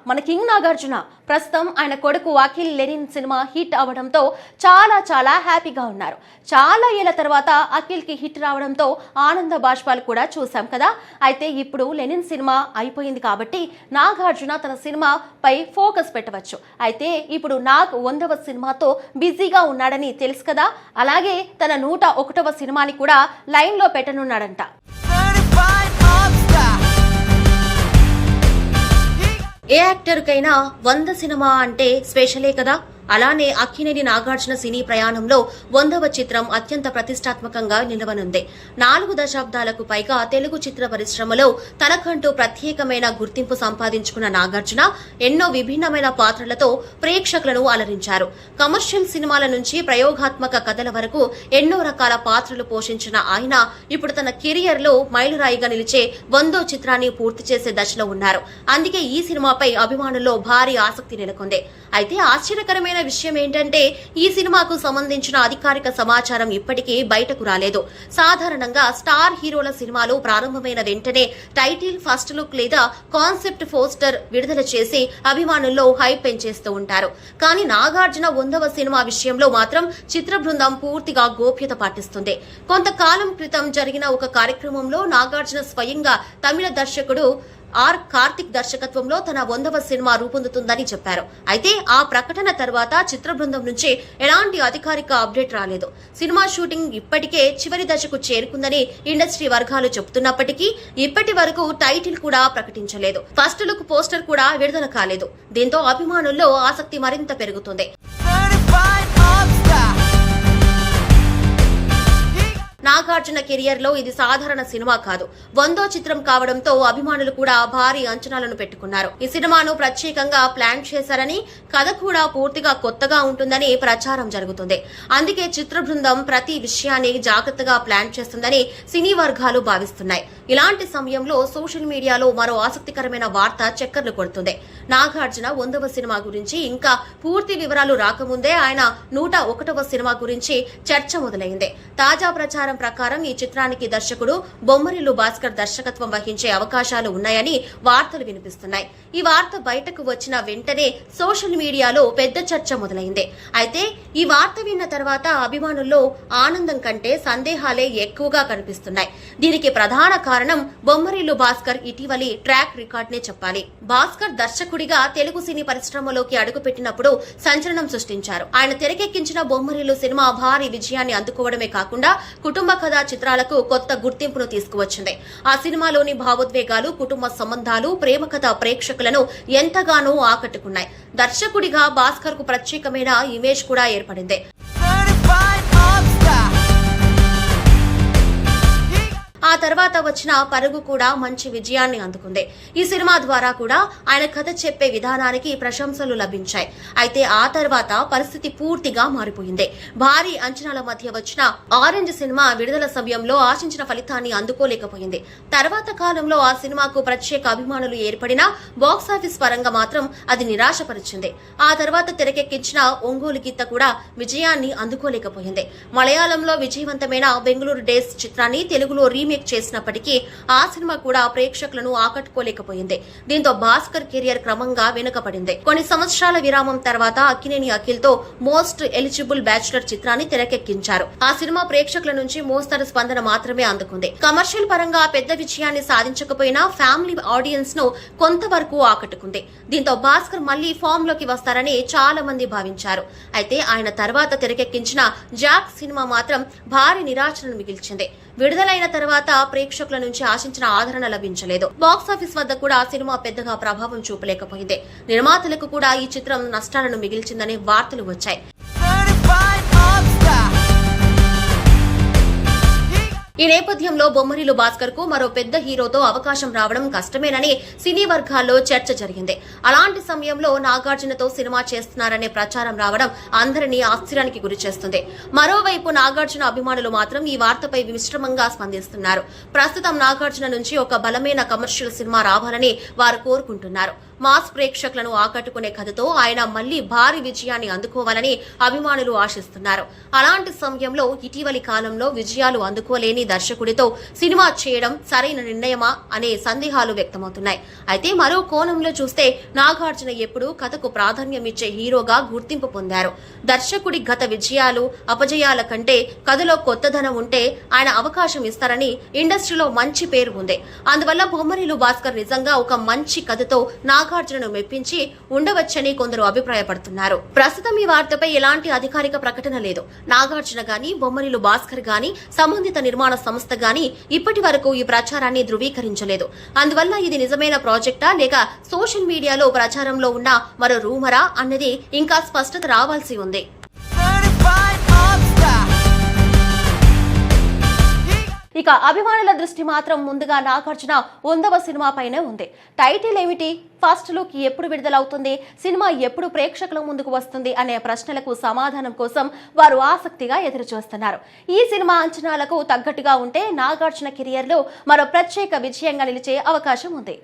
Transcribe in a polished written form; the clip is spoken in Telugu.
మన కింగ్ నాగార్జున ప్రస్తుతం ఆయన కొడుకు అఖిల్ లెనిన్ సినిమా హిట్ అవడంతో చాలా హ్యాపీగా ఉన్నారు. చాలా ఏళ్ల తర్వాత అఖిల్ కి హిట్ రావడంతో ఆనంద బాష్పాలు కూడా చూసాం కదా. అయితే ఇప్పుడు లెనిన్ సినిమా అయిపోయింది కాబట్టి నాగార్జున తన సినిమా పై ఫోకస్ పెట్టవచ్చు. అయితే ఇప్పుడు నాగ్ 100వ సినిమాతో బిజీగా ఉన్నాడని తెలుసు కదా. అలాగే తన 101వ సినిమాని కూడా లైన్ లో పెట్టనున్నాడంట. ఏ యాక్టర్ కైనా 100 సినిమా అంటే స్పెషలే కదా. అలానే అక్కినేని నాగార్జున సినీ ప్రయాణంలో 100వ చిత్రం అత్యంత ప్రతిష్టాత్మకంగా నిలవనుంది. 4 దశాబ్దాలకు పైగా తెలుగు చిత్ర పరిశ్రమలో తనకంటూ ప్రత్యేకమైన గుర్తింపు సంపాదించుకున్న నాగార్జున ఎన్నో విభిన్నమైన పాత్రలతో ప్రేక్షకులను అలరించారు. కమర్షియల్ సినిమాల నుంచి ప్రయోగాత్మక కథల వరకు ఎన్నో రకాల పాత్రలు పోషించిన ఆయన ఇప్పుడు తన కెరియర్ లో మైలురాయిగా నిలిచే 100వ చిత్రాన్ని పూర్తి చేసే దశలో ఉన్నారు. అందుకే ఈ సినిమాపై అభిమానుల్లో భారీ ఆసక్తి నెలకొంది. అయితే ఆశ్చర్యకరమైన విషయం ఏంటంటే ఈ సినిమాకు సంబంధించిన అధికారిక సమాచారం ఇప్పటికీ బయటకు రాలేదు. సాధారణంగా స్టార్ హీరోల సినిమాలు ప్రారంభమైన వెంటనే టైటిల్, ఫస్ట్ లుక్ లేదా కాన్సెప్ట్ పోస్టర్ విడుదల చేసి అభిమానుల్లో హైప్ పెంచేస్తూ ఉంటారు. కానీ నాగార్జున 100వ సినిమా విషయంలో మాత్రం చిత్ర బృందం పూర్తిగా గోప్యత పాటిస్తుంది. కొంతకాలం క్రితం జరిగిన ఒక కార్యక్రమంలో నాగార్జున స్వయంగా తమిళ దర్శకుడు ఆర్ కార్తిక్ దర్శకత్వంలో తన 100వ సినిమా రూపొందుతుందని చెప్పారు. అయితే ఆ ప్రకటన తర్వాత చిత్ర బృందం నుంచి ఎలాంటి అధికారిక అప్డేట్ రాలేదు. సినిమా షూటింగ్ ఇప్పటికే చివరి దశకు చేరుకుందని ఇండస్ట్రీ వర్గాలు చెబుతున్నప్పటికీ ఇప్పటి వరకు టైటిల్ కూడా ప్రకటించలేదు. ఫస్ట్ లుక్ పోస్టర్ కూడా విడుదల కాలేదు. దీంతో అభిమానుల్లో ఆసక్తి మరింత పెరుగుతుంది. నాగార్జున కెరియర్ లో ఇది సాధారణ సినిమా కాదు. 100వ చిత్రం కావడంతో అభిమానులు కూడా భారీ అంచనాలను పెట్టుకున్నారు. ఈ సినిమాను ప్రత్యేకంగా ప్లాన్ చేశారని, కథ కూడా పూర్తిగా కొత్తగా ఉంటుందని ప్రచారం జరుగుతుంది. అందుకే చిత్ర బృందం ప్రతి విషయాన్ని జాగ్రత్తగా ప్లాన్ చేస్తుందని సినీ వర్గాలు భావిస్తున్నాయి. ఇలాంటి సమయంలో సోషల్ మీడియాలో మరో ఆసక్తికరమైన వార్త చక్కర్లు కొడుతుంది. నాగార్జున 100వ సినిమా గురించి ఇంకా పూర్తి వివరాలు రాకముందే ఆయన 101వ సినిమా గురించి చర్చ మొదలైంది. తాజా ప్రచారం ప్రకారం ఈ చిత్రానికి దర్శకుడు బొమ్మరిల్లు భాస్కర్ దర్శకత్వం వహించే అవకాశాలు ఉన్నాయని వార్తలు వినిపిస్తున్నాయి. ఈ వార్త బయటకు వచ్చిన వెంటనే సోషల్ మీడియాలో పెద్ద చర్చ మొదలైంది. అయితే ఈ వార్త విన్న తర్వాత అభిమానుల్లో ఆనందం కంటే సందేహాలే ఎక్కువగా కనిపిస్తున్నాయి. దీనికి ప్రధాన కారణం బొమ్మరిల్లు భాస్కర్ ఇటీవలి ట్రాక్ రికార్డ్ నే చెప్పాలి. భాస్కర్ దర్శకుడిగా తెలుగు సినీ పరిశ్రమలోకి అడుగుపెట్టినప్పుడు సంచలనం సృష్టించారు. ఆయన తెరకెక్కించిన బొమ్మరిల్లు సినిమా భారీ విజయాన్ని అందుకోవడమే కాకుండా కుటుంబ కథా చిత్రాలకు కొత్త గుర్తింపును తీసుకువచ్చింది. ఆ సినిమాలోని భావోద్వేగాలు, కుటుంబ సంబంధాలు, ప్రేమ కథ ప్రేక్షకులను ఎంతగానో ఆకట్టుకున్నాయి. దర్శకుడిగా భాస్కర్ కు ప్రత్యేకమైన ఇమేజ్ కూడా ఏర్పడింది. ఆ తర్వాత వచ్చిన పరుగు కూడా మంచి విజయాన్ని అందుకుంది. ఈ సినిమా ద్వారా కూడా ఆయన కథ చెప్పే విధానానికి ప్రశంసలు లభించాయి. అయితే ఆ తర్వాత పరిస్థితి పూర్తిగా మారిపోయింది. భారీ అంచనాల మధ్య వచ్చిన ఆరెంజ్ సినిమా విడుదల సమయంలో ఆశించిన ఫలితాన్ని అందుకోలేకపోయింది. తర్వాత కాలంలో ఆ సినిమాకు ప్రత్యేక అభిమానులు ఏర్పడినా బాక్సాఫీస్ పరంగా మాత్రం అది నిరాశపరిచింది. ఆ తర్వాత తెరకెక్కించిన ఒంగోలు గీత కూడా విజయాన్ని అందుకోలేకపోయింది. మలయాళంలో విజయవంతమైన బెంగళూరు డేస్ చిత్రాన్ని తెలుగులో రీమేక్ చేసినప్పటికీ ఆ సినిమా కూడా ప్రేక్షకులను ఆకట్టుకోలేకపోయింది. దీంతో భాస్కర్ కెరియర్ క్రమంగా వెనుకపడింది. కొన్ని సంవత్సరాల విరామం తర్వాత అక్కినేని అఖిల్ తో మోస్ట్ ఎలిజిబుల్ బ్యాచులర్ చిత్రాన్ని తెరకెక్కించారు. ఆ సినిమా ప్రేక్షకుల నుంచి మోస్తరు స్పందన మాత్రమే అందుకుంది. కమర్షియల్ పరంగా పెద్ద విజయాన్ని సాధించకపోయినా ఫ్యామిలీ ఆడియన్స్ ను కొంతవరకు ఆకట్టుకుంది. దీంతో భాస్కర్ మళ్లీ ఫామ్ లోకి వస్తారని చాలా మంది భావించారు. అయితే ఆయన తర్వాత తెరకెక్కించిన జాక్ సినిమా మాత్రం భారీ నిరాశను మిగిల్చింది. విడుదలైన తర్వాత ప్రేక్షకుల నుంచి ఆశించిన ఆదరణ లభించలేదు. బాక్సాఫీస్ వద్ద కూడా ఆ సినిమా పెద్దగా ప్రభావం చూపలేకపోయింది. నిర్మాతలకు కూడా ఈ చిత్రం నష్టాలను మిగిల్చిందనే వార్తలు వచ్చాయి. ఈ నేపథ్యంలో బొమ్మరిల్లు భాస్కర్ కు మరో పెద్ద హీరోతో అవకాశం రావడం కష్టమేనని సినీ వర్గాల్లో చర్చ జరిగింది. అలాంటి సమయంలో నాగార్జునతో సినిమా చేస్తున్నారనే ప్రచారం రావడం అందరినీ ఆశ్చర్యానికి గురిచేస్తుంది. మరోవైపు నాగార్జున అభిమానులు మాత్రం ఈ వార్తపై మిశ్రమంగా స్పందిస్తున్నారు. ప్రస్తుతం నాగార్జున నుంచి ఒక బలమైన కమర్షియల్ సినిమా రావాలని వారు కోరుకుంటున్నారు. మాస్ ప్రేక్షకులను ఆకట్టుకునే కథతో ఆయన మళ్లీ భారీ విజయాన్ని అందుకోవాలని అభిమానులు ఆశిస్తున్నారు. అలాంటి సమయంలో ఇటీవలి కాలంలో విజయాలు అందుకోలేని దర్శకుడితో సినిమా చేయడం సరైన నిర్ణయమా అనే సందేహాలు వ్యక్తమవుతున్నాయి. అయితే మరో కోణంలో చూస్తే నాగార్జున ఎప్పుడూ కథకు ప్రాధాన్యం ఇచ్చే హీరోగా గుర్తింపు పొందారు. దర్శకుడి గత విజయాలు అపజయాల కంటే కథలో కొత్తదనం ఉంటే ఆయన అవకాశం ఇస్తారని ఇండస్ట్రీలో మంచి పేరు ఉంది. అందువల్ల బొమ్మరిల్లు భాస్కర్ నిజంగా ఒక మంచి కథతో నాగార్జునను మెప్పించి ఉండవచ్చని కొందరు అభిప్రాయపడుతున్నారు. ప్రస్తుతం ఈ వార్తపై ఎలాంటి అధికారిక ప్రకటన లేదు. నాగార్జున గాని బొమ్మరిల్లు భాస్కర్ గాని సంబంధిత నిర్మాణ సంస్థ గాని ఇప్పటి వరకు ఈ ప్రచారాన్ని ధృవీకరించలేదు. అందువల్ల ఇది నిజమైన ప్రాజెక్టా లేక సోషల్ మీడియాలో ప్రచారంలో ఉన్న మరో రూమరా అన్నది ఇంకా స్పష్టత రావాల్సి ఉంది. ఇక అభిమానుల దృష్టి మాత్రం ముందుగా నాగార్జున 100వ సినిమాపైనే ఉంది. టైటిల్ ఏమిటి, ఫస్ట్ లుక్ ఎప్పుడు విడుదలవుతుంది, సినిమా ఎప్పుడు ప్రేక్షకుల ముందుకు వస్తుంది అనే ప్రశ్నలకు సమాధానం కోసం వారు ఆసక్తిగా ఎదురుచూస్తున్నారు. ఈ సినిమా అంచనాలకు తగ్గట్టుగా ఉంటే నాగార్జున కెరియర్ లో మరో ప్రత్యేక విజయంగా నిలిచే అవకాశం ఉంది.